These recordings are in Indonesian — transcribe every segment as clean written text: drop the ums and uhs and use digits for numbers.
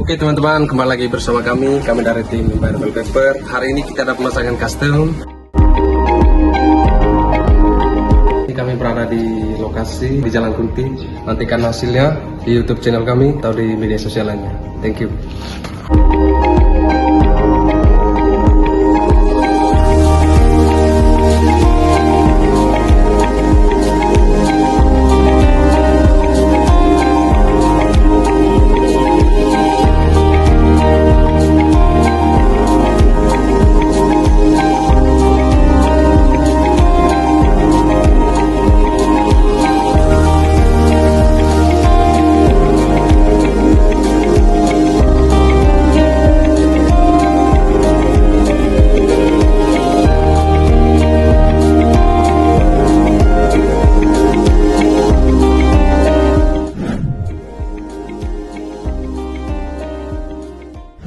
Oke teman-teman, kembali lagi bersama kami dari tim Empire Wallpaper. Hari ini kita ada pemasangan custom. Ini kami berada di lokasi di Jalan Kunti. Nantikan hasilnya di YouTube channel kami atau di media sosial lainnya. Thank you.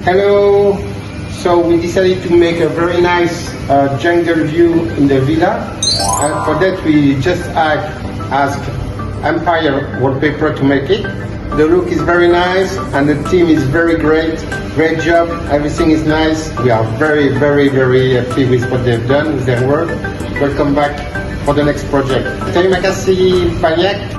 Hello, so we decided to make a very nice jungle view in the villa, and for that we just asked Empire Wallpaper to make it. The look is very nice and the team is very great job, everything is nice. We are very happy with what they've done, with their work. Welcome back for the next project. Terima kasih banyak